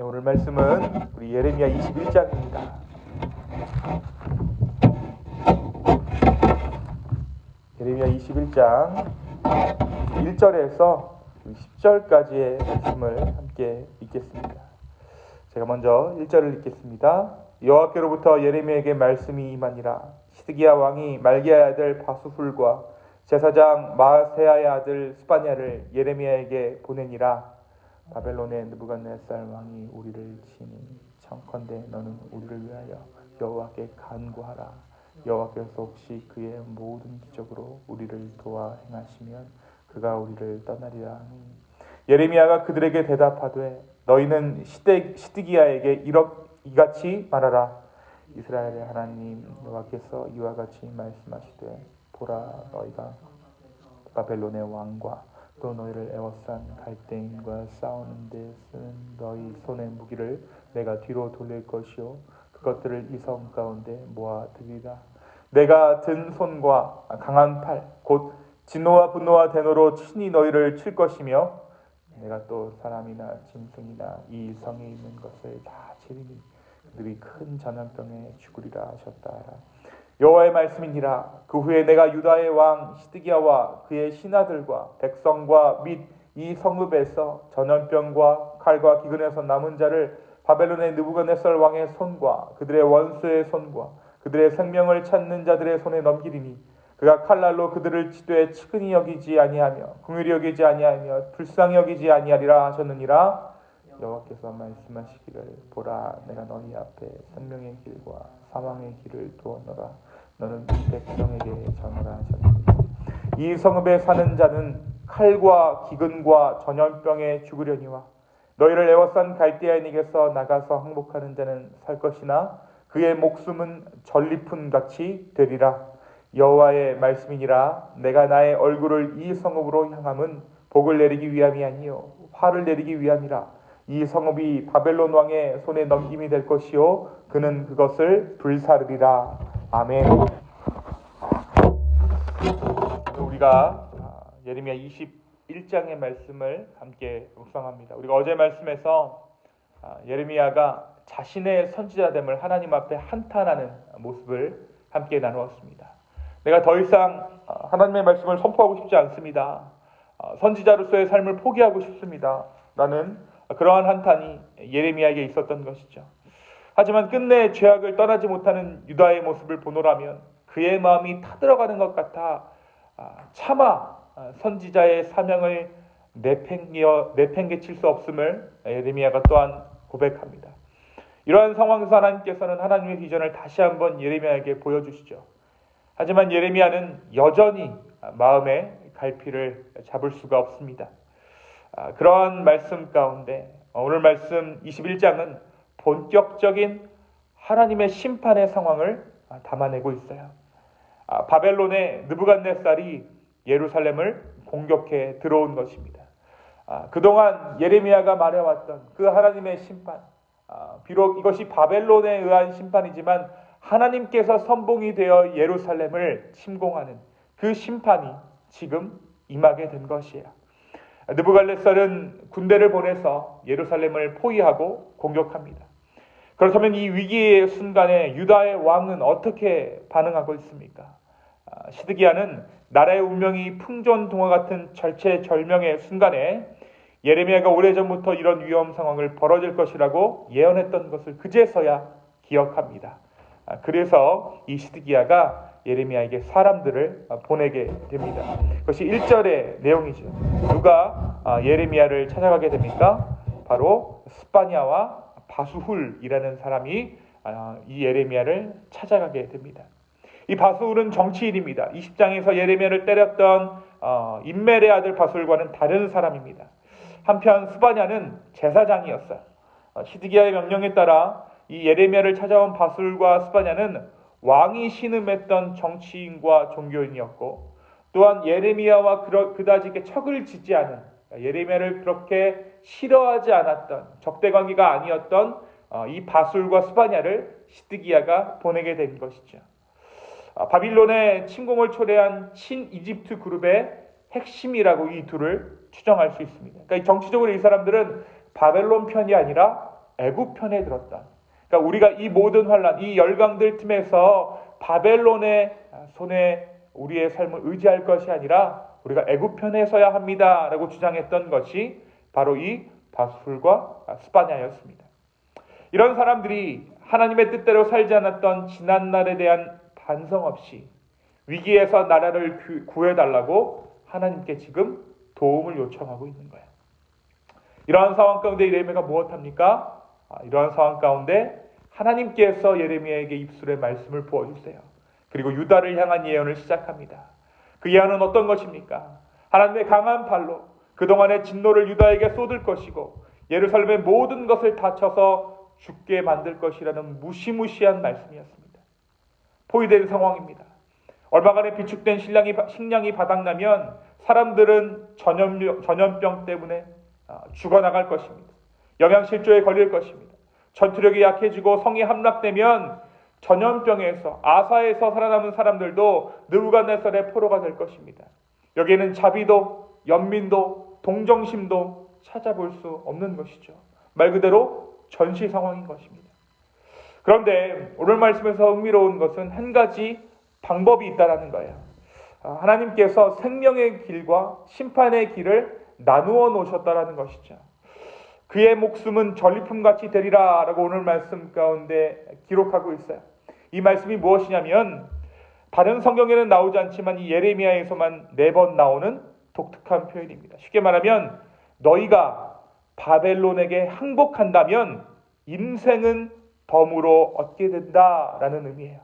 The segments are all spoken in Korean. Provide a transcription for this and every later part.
네, 오늘 말씀은 우리 예레미야 21장입니다. 예레미야 21장 1절에서 10절까지의 말씀을 함께 읽겠습니다. 제가 먼저 1절을 읽겠습니다. 여호와께로부터 예레미야에게 말씀이 임하니라. 시드기야 왕이 말기야의 아들 바수훌과 제사장 마아세야의 아들 스바냐를 예레미야에게 보내니라. 바벨론의 느부갓네살 왕이 우리를 치니 청컨대 너는 우리를 위하여 여호와께 간구하라. 여호와께서 혹시 그의 모든 기적으로 우리를 도와 행하시면 그가 우리를 떠나리라 하니, 예레미야가 그들에게 대답하되 너희는 시드기야에게 이같이 말하라. 이스라엘의 하나님 여호와께서 이와 같이 말씀하시되 보라, 너희가 바벨론의 왕과 또 너희를 애워싼 갈대인과 싸우는 데 쓰는 너희 손의 무기를 내가 뒤로 돌릴 것이요 그것들을 이 성 가운데 모아들이라. 내가 든 손과 강한 팔 곧 진노와 분노와 대노로 친히 너희를 칠 것이며 내가 또 사람이나 짐승이나 이 성에 있는 것을 다 치리니 그들이 큰 전염병에 죽으리라 하셨다. 여호와의 말씀이니라. 그 후에 내가 유다의 왕 시드기야와 그의 신하들과 백성과 및 이 성읍에서 전염병과 칼과 기근에서 남은 자를 바벨론의 느부갓네살 왕의 손과 그들의 원수의 손과 그들의 생명을 찾는 자들의 손에 넘기리니 그가 칼날로 그들을 치되 측은히 여기지 아니하며 긍휼히 여기지 아니하며 불쌍히 여기지 아니하리라 하셨느니라. 여호와께서 말씀하시기를 보라, 내가 너희 앞에 생명의 길과 사망의 길을 두었노라. 너는 이 백성에게 전하라 하셨느니라. 이 성읍에 사는 자는 칼과 기근과 전염병에 죽으려니와 너희를 애워싼 갈대아인에게서 나가서 항복하는 자는 살 것이나 그의 목숨은 전리품같이 되리라. 여호와의 말씀이니라. 내가 나의 얼굴을 이 성읍으로 향함은 복을 내리기 위함이 아니요 화를 내리기 위함이라. 이 성읍이 바벨론 왕의 손에 넘김이 될 것이요 그는 그것을 불사르리라. 아멘. 우리가 예레미야 21장의 말씀을 함께 묵상합니다. 우리가 어제 말씀에서 예레미야가 자신의 선지자됨을 하나님 앞에 한탄하는 모습을 함께 나누었습니다. 내가 더 이상 하나님의 말씀을 선포하고 싶지 않습니다. 선지자로서의 삶을 포기하고 싶습니다. 라는 그러한 한탄이 예레미야에게 있었던 것이죠. 하지만 끝내 죄악을 떠나지 못하는 유다의 모습을 보노라면 그의 마음이 타들어가는 것 같아 차마 선지자의 사명을 내팽개칠 수 없음을 예레미야가 또한 고백합니다. 이러한 상황에서 하나님께서는 하나님의 비전을 다시 한번 예레미야에게 보여주시죠. 하지만 예레미야는 여전히 마음의 갈피를 잡을 수가 없습니다. 그러한 말씀 가운데 오늘 말씀 21장은 본격적인 하나님의 심판의 상황을 담아내고 있어요. 바벨론의 느부갓네살이 예루살렘을 공격해 들어온 것입니다. 그동안 예레미야가 말해왔던 그 하나님의 심판, 비록 이것이 바벨론에 의한 심판이지만 하나님께서 선봉이 되어 예루살렘을 침공하는 그 심판이 지금 임하게 된 것이에요. 느부갓네살은 군대를 보내서 예루살렘을 포위하고 공격합니다. 그렇다면 이 위기의 순간에 유다의 왕은 어떻게 반응하고 있습니까? 시드기야는 나라의 운명이 풍전등화 같은 절체절명의 순간에 예레미야가 오래전부터 이런 위험 상황을 벌어질 것이라고 예언했던 것을 그제서야 기억합니다. 그래서 이 시드기야가 예레미야에게 사람들을 보내게 됩니다. 그것이 1절의 내용이죠. 누가 예레미야를 찾아가게 됩니까? 바로 스바냐와 바수훌이라는 사람이 이 예레미야를 찾아가게 됩니다. 이 바수훌은 정치인입니다. 20장에서 예레미야를 때렸던 임멜의 아들 바수훌과는 다른 사람입니다. 한편 스바냐는 제사장이었어요. 시드기야의 명령에 따라 이 예레미야를 찾아온 바수훌과 스바냐는 왕이 신음했던 정치인과 종교인이었고, 또한 예레미야와 그다지 척을 짓지 않은, 예레미야를 그렇게 싫어하지 않았던, 적대관계가 아니었던 이 바술과 스바냐를 시드기야가 보내게 된 것이죠. 바빌론의 침공을 초래한 친이집트 그룹의 핵심이라고 이 둘을 추정할 수 있습니다. 그러니까 정치적으로 이 사람들은 바벨론 편이 아니라 애굽 편에 들었던, 그러니까 우리가 이 모든 환란, 이 열강들 틈에서 바벨론의 손에 우리의 삶을 의지할 것이 아니라 우리가 애굽 편에 서야 합니다라고 주장했던 것이 바로 이 바술과 스바냐였습니다. 이런 사람들이 하나님의 뜻대로 살지 않았던 지난날에 대한 반성 없이 위기에서 나라를 구해달라고 하나님께 지금 도움을 요청하고 있는 거예요. 이러한 상황 가운데 예레미야가 무엇합니까? 이러한 상황 가운데 하나님께서 예레미야에게 입술의 말씀을 부어주세요. 그리고 유다를 향한 예언을 시작합니다. 그 예언은 어떤 것입니까? 하나님의 강한 발로 그동안의 진노를 유다에게 쏟을 것이고 예루살렘의 모든 것을 다쳐서 죽게 만들 것이라는 무시무시한 말씀이었습니다. 포위된 상황입니다. 얼마간의 비축된 식량이 바닥나면 사람들은 전염병 때문에 죽어나갈 것입니다. 영양실조에 걸릴 것입니다. 전투력이 약해지고 성이 함락되면 전염병에서 아사에서 살아남은 사람들도 느부갓네살의 포로가 될 것입니다. 여기에는 자비도 연민도 동정심도 찾아볼 수 없는 것이죠. 말 그대로 전시 상황인 것입니다. 그런데 오늘 말씀에서 흥미로운 것은 한 가지 방법이 있다라는 거예요. 하나님께서 생명의 길과 심판의 길을 나누어 놓으셨다라는 것이죠. 그의 목숨은 전리품같이 되리라 라고 오늘 말씀 가운데 기록하고 있어요. 이 말씀이 무엇이냐면 다른 성경에는 나오지 않지만 이 예레미야에서만 4번 나오는 독특한 표현입니다. 쉽게 말하면 너희가 바벨론에게 항복한다면 인생은 덤으로 얻게 된다라는 의미예요.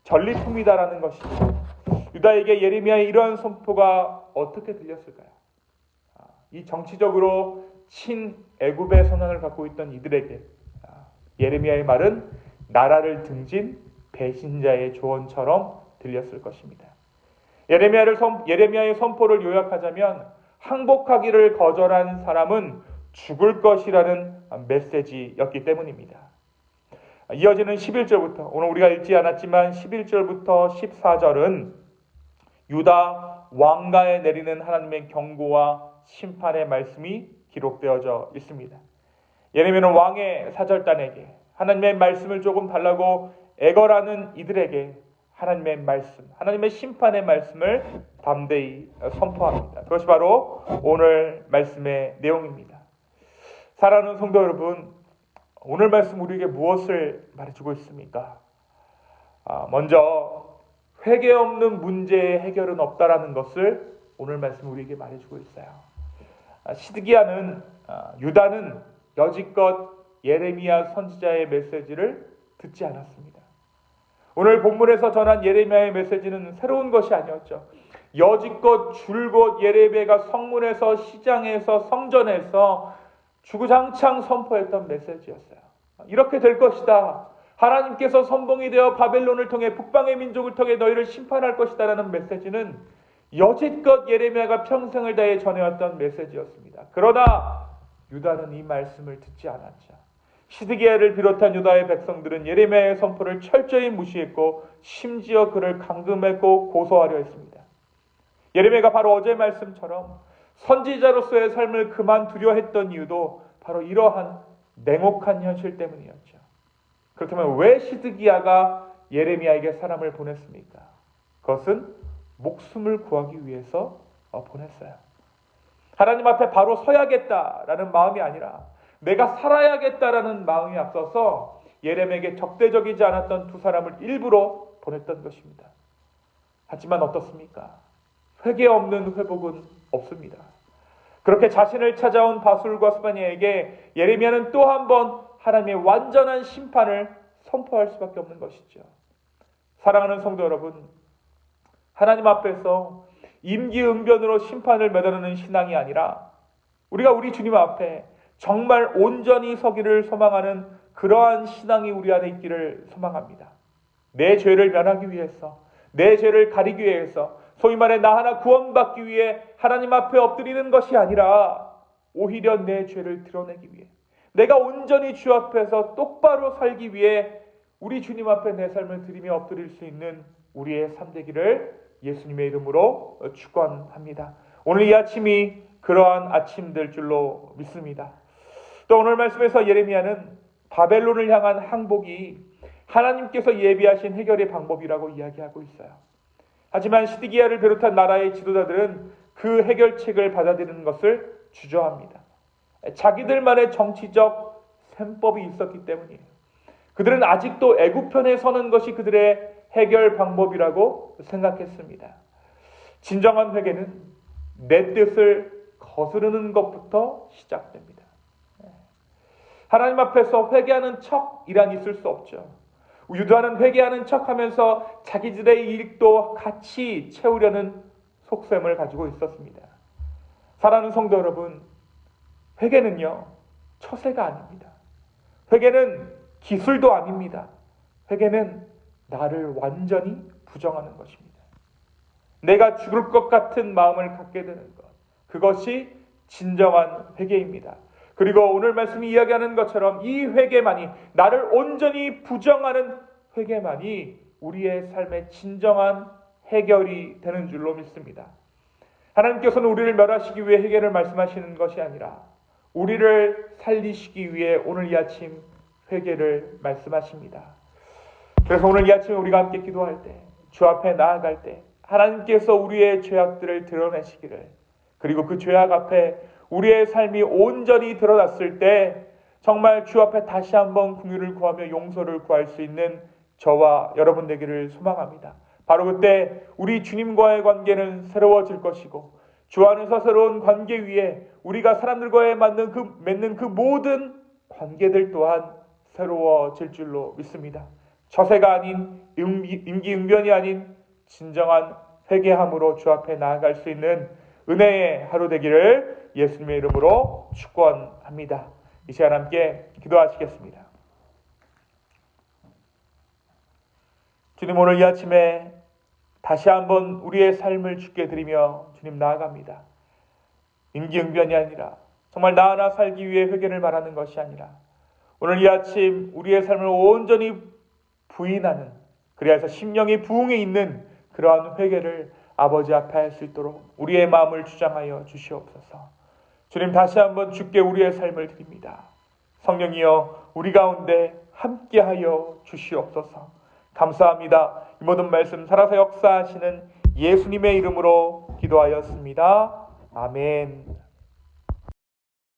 전리품이다라는 것이죠. 유다에게 예레미야의 이러한 선포가 어떻게 들렸을까요? 이 정치적으로 친애굽의 선언을 갖고 있던 이들에게 예레미야의 말은 나라를 등진 배신자의 조언처럼 들렸을 것입니다. 예레미야의 선포를 요약하자면 항복하기를 거절한 사람은 죽을 것이라는 메시지였기 때문입니다. 이어지는 11절부터 오늘 우리가 읽지 않았지만 11절부터 14절은 유다 왕가에 내리는 하나님의 경고와 심판의 말씀이 기록되어져 있습니다. 예레미야는 왕의 사절단에게 하나님의 말씀을 조금 달라고 애걸하는 이들에게 하나님의 말씀, 하나님의 심판의 말씀을 담대히 선포합니다. 그것이 바로 오늘 말씀의 내용입니다. 사랑하는 성도 여러분, 오늘 말씀 우리에게 무엇을 말해주고 있습니까? 먼저 회개 없는 문제의 해결은 없다라는 것을 오늘 말씀 우리에게 말해주고 있어요. 시드기야는 유다는 여지껏 예레미야 선지자의 메시지를 듣지 않았습니다. 오늘 본문에서 전한 예레미야의 메시지는 새로운 것이 아니었죠. 여지껏 줄곧 예레미야가 성문에서 시장에서 성전에서 주구장창 선포했던 메시지였어요. 이렇게 될 것이다. 하나님께서 선봉이 되어 바벨론을 통해 북방의 민족을 통해 너희를 심판할 것이다라는 메시지는 여지껏 예레미야가 평생을 다해 전해왔던 메시지였습니다. 그러나 유다는 이 말씀을 듣지 않았죠. 시드기야를 비롯한 유다의 백성들은 예레미야의 선포를 철저히 무시했고 심지어 그를 감금했고 고소하려 했습니다. 예레미야가 바로 어제 말씀처럼 선지자로서의 삶을 그만두려 했던 이유도 바로 이러한 냉혹한 현실 때문이었죠. 그렇다면 왜 시드기야가 예레미야에게 사람을 보냈습니까? 그것은 목숨을 구하기 위해서 보냈어요. 하나님 앞에 바로 서야겠다라는 마음이 아니라 내가 살아야겠다라는 마음이 앞서서 예레미야에게 적대적이지 않았던 두 사람을 일부러 보냈던 것입니다. 하지만 어떻습니까? 회개 없는 회복은 없습니다. 그렇게 자신을 찾아온 바술과 스바냐에게 예레미야는 또 한 번 하나님의 완전한 심판을 선포할 수밖에 없는 것이죠. 사랑하는 성도 여러분, 하나님 앞에서 임기응변으로 심판을 매달리는 신앙이 아니라 우리가 우리 주님 앞에 정말 온전히 서기를 소망하는 그러한 신앙이 우리 안에 있기를 소망합니다. 내 죄를 면하기 위해서, 내 죄를 가리기 위해서, 소위 말해 나 하나 구원받기 위해 하나님 앞에 엎드리는 것이 아니라 오히려 내 죄를 드러내기 위해, 내가 온전히 주 앞에서 똑바로 살기 위해 우리 주님 앞에 내 삶을 드리며 엎드릴 수 있는 우리의 삶 되기를 예수님의 이름으로 축원합니다. 오늘 이 아침이 그러한 아침 될 줄로 믿습니다. 또 오늘 말씀에서 예레미야는 바벨론을 향한 항복이 하나님께서 예비하신 해결의 방법이라고 이야기하고 있어요. 하지만 시드기야를 비롯한 나라의 지도자들은 그 해결책을 받아들이는 것을 주저합니다. 자기들만의 정치적 셈법이 있었기 때문이에요. 그들은 아직도 애굽편에 서는 것이 그들의 해결 방법이라고 생각했습니다. 진정한 회개는 내 뜻을 거스르는 것부터 시작됩니다. 하나님 앞에서 회개하는 척이란 있을 수 없죠. 유다는 회개하는 척하면서 자기들의 이익도 같이 채우려는 속셈을 가지고 있었습니다. 사랑하는 성도 여러분, 회개는요 처세가 아닙니다. 회개는 기술도 아닙니다. 회개는 나를 완전히 부정하는 것입니다. 내가 죽을 것 같은 마음을 갖게 되는 것, 그것이 진정한 회개입니다. 그리고 오늘 말씀이 이야기하는 것처럼 이 회개만이, 나를 온전히 부정하는 회개만이 우리의 삶의 진정한 해결이 되는 줄로 믿습니다. 하나님께서는 우리를 멸하시기 위해 회개를 말씀하시는 것이 아니라 우리를 살리시기 위해 오늘 이 아침 회개를 말씀하십니다. 그래서 오늘 이 아침에 우리가 함께 기도할 때, 주 앞에 나아갈 때 하나님께서 우리의 죄악들을 드러내시기를, 그리고 그 죄악 앞에 우리의 삶이 온전히 드러났을 때 정말 주 앞에 다시 한번 긍휼을 구하며 용서를 구할 수 있는 저와 여러분 되기를 소망합니다. 바로 그때 우리 주님과의 관계는 새로워질 것이고, 주 안에서 새로운 관계 위에 우리가 사람들과의 맺는 그 모든 관계들 또한 새로워질 줄로 믿습니다. 처세가 아닌 임기응변이 아닌 진정한 회개함으로 주 앞에 나아갈 수 있는 은혜의 하루 되기를 예수님의 이름으로 축원합니다. 이 시간 함께 기도하시겠습니다. 주님, 오늘 이 아침에 다시 한번 우리의 삶을 주께 드리며 주님 나아갑니다. 임기응변이 아니라 정말 나 하나 살기 위해 회개를 바라는 것이 아니라 오늘 이 아침 우리의 삶을 온전히 부인하는, 그래서 심령이 부흥에 있는 그러한 회개를 아버지 앞에 할 수 있도록 우리의 마음을 주장하여 주시옵소서. 주님, 다시 한번 주께 우리의 삶을 드립니다. 성령이여 우리 가운데 함께하여 주시옵소서. 감사합니다. 이 모든 말씀 살아서 역사하시는 예수님의 이름으로 기도하였습니다. 아멘.